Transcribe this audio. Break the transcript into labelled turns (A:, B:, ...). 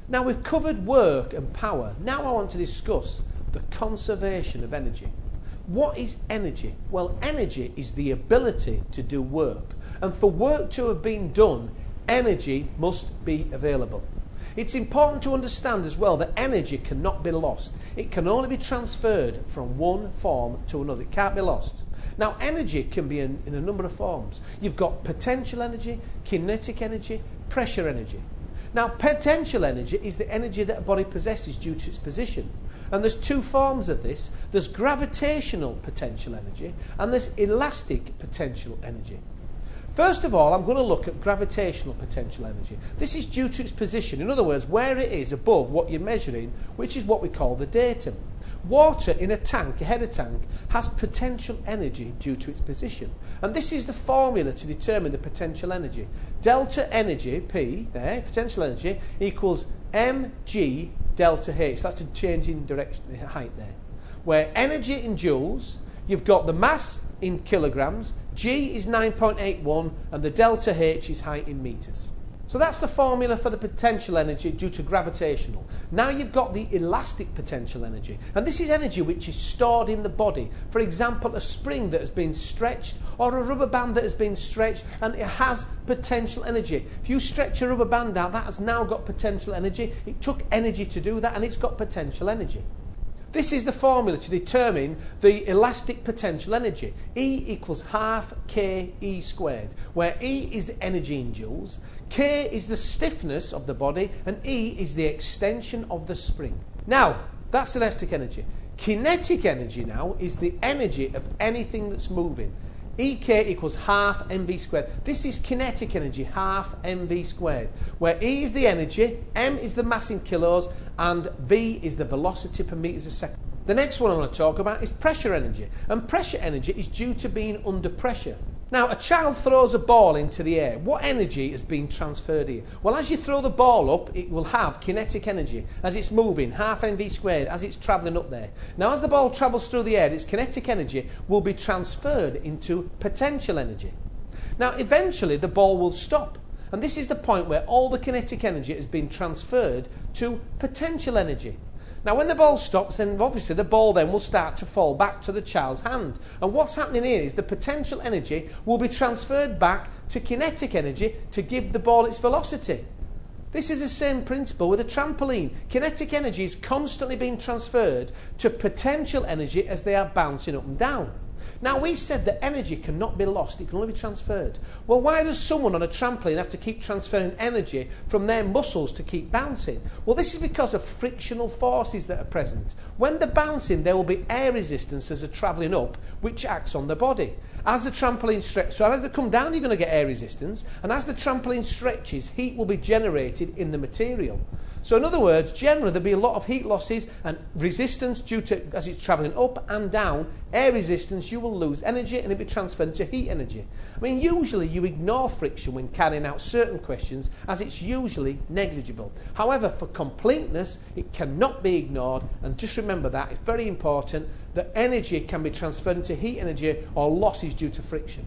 A: Now we've covered work and power. Now I want to discuss the conservation of energy. What is energy? Well, energy is the ability to do work. And for work to have been done, energy must be available. It's important to understand as well that energy cannot be lost. It can only be transferred from one form to another. It can't be lost. Now, energy can be in a number of forms. You've got potential energy, kinetic energy, pressure energy. Now, potential energy is the energy that a body possesses due to its position. And there's two forms of this. There's gravitational potential energy and there's elastic potential energy. First of all, I'm going to look at gravitational potential energy. This is due to its position. In other words, where it is above what you're measuring, which is what we call the datum. Water in a tank, a header tank, has potential energy due to its position. And this is the formula to determine the potential energy. Delta energy, P, there, potential energy, equals mg delta H. That's the change in direction, the height there. Where energy in joules, you've got the mass in kilograms, G is 9.81, and the delta H is height in meters. So that's the formula for the potential energy due to gravitational. Now you've got the elastic potential energy. And this is energy which is stored in the body. For example, a spring that has been stretched or a rubber band that has been stretched and it has potential energy. If you stretch a rubber band out, that has now got potential energy. It took energy to do that and it's got potential energy. This is the formula to determine the elastic potential energy. E equals half ke squared, where E is the energy in joules, K is the stiffness of the body, and E is the extension of the spring. Now, that's elastic energy. Kinetic energy now is the energy of anything that's moving. EK equals half mv squared. This is kinetic energy, half mv squared, where E is the energy, m is the mass in kilos, and v is the velocity per meters a second. The next one I want to talk about is pressure energy, and pressure energy is due to being under pressure. Now, a child throws a ball into the air. What energy has been transferred here? Well, as you throw the ball up, it will have kinetic energy as it's moving, half mv squared, as it's travelling up there. Now, as the ball travels through the air, its kinetic energy will be transferred into potential energy. Now, eventually, the ball will stop. And this is the point where all the kinetic energy has been transferred to potential energy. Now, when the ball stops, then obviously the ball then will start to fall back to the child's hand. And what's happening here is the potential energy will be transferred back to kinetic energy to give the ball its velocity. This is the same principle with a trampoline. Kinetic energy is constantly being transferred to potential energy as they are bouncing up and down. Now, we said that energy cannot be lost, it can only be transferred. Well, why does someone on a trampoline have to keep transferring energy from their muscles to keep bouncing? Well, this is because of frictional forces that are present. When they're bouncing, there will be air resistance as they're travelling up, which acts on the body. As the trampoline stretches, so as they come down, you're going to get air resistance, and as the trampoline stretches, heat will be generated in the material. So in other words, generally there'll be a lot of heat losses and resistance due to, as it's travelling up and down, air resistance, you will lose energy and it'll be transferred to heat energy. I mean, usually you ignore friction when carrying out certain questions as it's usually negligible. However, for completeness, it cannot be ignored, and just remember that, it's very important that energy can be transferred into heat energy or losses due to friction.